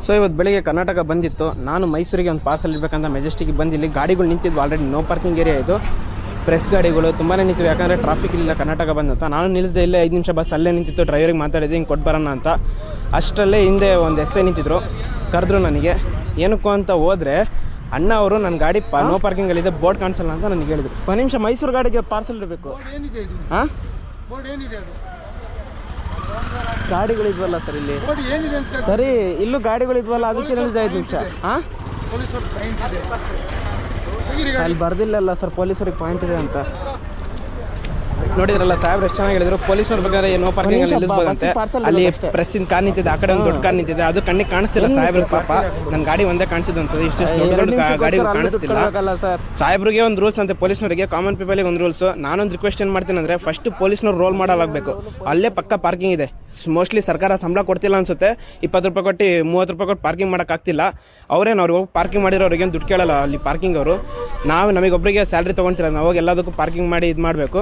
So ಇವತ್ತು ಬೆಳಿಗ್ಗೆ ಕರ್ನಾಟಕ ಬಂದಿತ್ತು. ನಾನು ಮೈಸೂರಿಗೆ ಒಂದು ಪಾರ್ಸಲ್ ಇರಬೇಕಂತ ಮೆಜೆಸ್ಟಿಕ್ಗೆ ಬಂದು ಇಲ್ಲಿ ಗಾಡಿಗಳು ನಿಂತಿದ್ವು. ಆಲ್ರೆಡಿ ನೋ ಪಾರ್ಕಿಂಗ್ ಏರಿಯಾ ಇದು. ಪ್ರೆಸ್ ಗಾಡಿಗಳು ತುಂಬಾ ನಿಂತಿವೆ, ಯಾಕಂದರೆ ಟ್ರಾಫಿಕ್ ಇಲ್ಲ ಕರ್ನಾಟಕ ಬಂದಂತ. ನಾನು ನಿಲ್ಲಿಸಿದೆ, ಇಲ್ಲೇ 5 ನಿಮಿಷ ಬಸ್ ಅಲ್ಲೇ ನಿಂತಿತ್ತು. ಡ್ರೈವರಿಗೆ ಮಾತಾಡಿದೆ ಹಿಂಗೆ ಕೊಟ್ಟು ಬರೋಣ ಅಂತ. ಅಷ್ಟರಲ್ಲೇ ಹಿಂದೆ ಒಂದು ಎಸ್ ಐ ನಿಂತಿದ್ರು, ಕರೆದ್ರು ನನಗೆ. ಏನಕ್ಕೂ ಅಂತ ಹೋದರೆ ಅಣ್ಣ ಅವರು ನನ್ನ ಗಾಡಿ ನೋ ಪಾರ್ಕಿಂಗಲ್ಲಿದೆ, ಬೋರ್ಡ್ ಕಾಣಿಸಲ್ಲ ಅಂತ ನನಗೆ ಹೇಳಿದ್ರು. ಒಂದು ನಿಮಿಷ, ಮೈಸೂರು ಗಾಡಿಗೆ ಪಾರ್ಸಲ್ ಇರಬೇಕು. ಹಾಂ, ಗಾಡಿಗಳಿದ್ವಲ್ಲ ಸರ್ ಇಲ್ಲಿ. ಸರಿ, ಇಲ್ಲೂ ಗಾಡಿಗಳಿದ್ವಲ್ಲ, ಅದಕ್ಕೆ ಹೇಳಿದೆ 5 ನಿಮಿಷ. ಹಾಂ, ಅಲ್ಲಿ ಬರ್ದಿಲ್ಲಲ್ಲ ಸರ್, ಪೊಲೀಸರಿಗೆ ಪಾಯಿಂಟ್ ಇದೆ ಅಂತ. ನೋಡಿದ್ರಲ್ಲ ಸಾಹೇಬ್ರು ಎಷ್ಟು ಚೆನ್ನಾಗಿ ಹೇಳಿದ್ರು. ಪೊಲೀಸ್ನವ್ರ ಬೇಕಾದ್ರೆ ನೋ ಪಾರ್ಕಿಂಗ್ ಅಲ್ಲಿ ನಿಲ್ಲಿಸ್ಬೋದಂತೆ. ಅಲ್ಲಿ ಪ್ರೆಸ್ಸಿನ ಕಾರ್ ನಿಂತಿದೆ, ಆ ಕಡೆ ಒಂದು ದೊಡ್ಡ ಕಾರ್ ನಿಂತಿದೆ, ಅದು ಕಣ್ಣಿಗೆ ಕಾಣಿಸ್ತಿಲ್ಲ ಸಾಹೇಬ್ರಿಗೆ. ಪಾಪ ನನ್ನ ಗಾಡಿ ಒಂದೇ ಕಾಣಿಸಿದಂಥದ್ದು, ಇಷ್ಟು ದೊಡ್ಡ ಗಾಡಿಗಳು ಕಾಣಿಸ್ತಿಲ್ಲ. ಸಾಹೇಬ್ರಿಗೆ ಒಂದು ರೂಲ್ಸ್ ಅಂತೆ, ಪೊಲೀಸ್ನವರಿಗೆ, ಕಾಮನ್ ಪೀಪಲ್ಗೆ ಒಂದು ರೂಲ್ಸ್. ನಾನೊಂದು ರಿಕ್ವೆಸ್ಟ್ ಏನು ಮಾಡ್ತೀನಿ ಅಂದರೆ, ಫಸ್ಟ್ ಪೊಲೀಸ್ನವ್ರು ರೋಲ್ ಮಾಡಲಾಗಬೇಕು. ಅಲ್ಲೇ ಪಕ್ಕ ಪಾರ್ಕಿಂಗ್ ಇದೆ. ಮೋಸ್ಟ್ಲಿ ಸರ್ಕಾರ ಸಂಬಳ ಕೊಡ್ತಿಲ್ಲ ಅನ್ಸುತ್ತೆ. 20 ರೂಪಾಯಿ ಕೊಟ್ಟು 30 ರೂಪಾಯಿ ಕೊಟ್ಟು ಪಾರ್ಕಿಂಗ್ ಮಾಡೋಕ್ಕಾಗ್ತಿಲ್ಲ. ಅವ್ರೇನು ಅವ್ರಿಗೆ ಹೋಗಿ ಪಾರ್ಕಿಂಗ್ ಮಾಡಿರೋ ಅವ್ರಿಗೇನು ದುಡ್ಡು ಕೇಳಲ್ಲ ಅಲ್ಲಿ ಪಾರ್ಕಿಂಗ್ ಅವರು. ನಮಗೊಬ್ಬರಿಗೆ ಸ್ಯಾಲ್ರಿ ತೊಗೊಳ್ತಿಲ್ಲ, ನಾವು ಹೋಗಿ ಎಲ್ಲದಕ್ಕೂ ಪಾರ್ಕಿಂಗ್ ಮಾಡಿ ಇದು ಮಾಡಬೇಕು.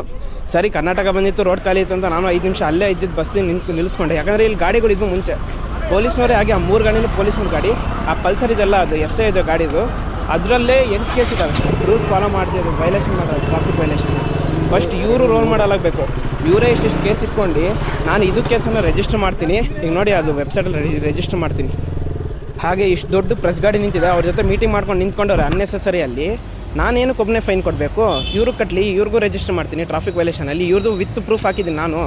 ಸರಿ, ಕರ್ನಾಟಕ ಬಂದಿತ್ತು, ರೋಡ್ ಖಾಲಿ ಇತ್ತು ಅಂತ ನಾನು 5 ನಿಮಿಷ ಅಲ್ಲೇ ಇದ್ದಿದ್ದು ಬಸ್ಸಿಗೆ ನಿಲ್ಲಿಸ್ಕೊಂಡೆ. ಯಾಕಂದರೆ ಇಲ್ಲಿ ಗಾಡಿಗಳು ಇದ್ದು ಮುಂಚೆ ಪೊಲೀಸ್ನವರೇ ಆಗಿ ಆ 3 ಗಾಡಿನೂ ಪೊಲೀಸ್ನವ್ರ ಗಾಡಿ. ಆ ಪಲ್ಸರ್ ಇದೆಲ್ಲ ಅದು ಎಸ್ ಐ ಇದೆ ಗಾಡಿದು. ಅದರಲ್ಲೇ 8 ಕೇಸ್ ಇದ್ದಾವೆ. ರೂಲ್ಸ್ ಫಾಲೋ ಮಾಡ್ತಿದ್ದು, ವೈಲೇಷನ್ ಮಾಡೋದು, ಟ್ರಾಫಿಕ್ ವೈಲೇಷನ್. ಫಸ್ಟ್ ಇವರು ರೋಲ್ ಮಾಡಲಾಗಬೇಕು. ಇವರೇ ಇಷ್ಟಿಷ್ಟು ಕೇಸ್ ಇಟ್ಕೊಂಡು ನಾನು ಇದು ಕೇಸನ್ನು ರಿಜಿಸ್ಟರ್ ಮಾಡ್ತೀನಿ. ಈಗ ನೋಡಿ, ಅದು ವೆಬ್ಸೈಟಲ್ಲಿ ರಿಜಿಸ್ಟರ್ ಮಾಡ್ತೀನಿ. ಹಾಗೆ ಇಷ್ಟು ದೊಡ್ಡ ಪ್ರೆಸ್ ಗಾಡಿ ನಿಂತಿದೆ, ಅವ್ರ ಜೊತೆ ಮೀಟಿಂಗ್ ಮಾಡ್ಕೊಂಡು ನಿಂತ್ಕೊಂಡವ್ರೆ ಅನ್ನೆಸೆಸರಿ. ಅಲ್ಲಿ ನಾನೇನಕ್ಕೊಬ್ಬನೇ ಫೈನ್ ಕೊಡಬೇಕು? ಇವ್ರಿಗೆ ಕಟ್ಟಲಿ, ಇವ್ರಿಗೂ ರಿಜಿಸ್ಟರ್ ಮಾಡ್ತೀನಿ ಟ್ರಾಫಿಕ್ ವೈಲೇಷನಲ್ಲಿ. ಇವ್ರದ್ದು ವಿತ್ ಪ್ರೂಫ್ ಹಾಕಿದ್ದೀನಿ ನಾನು.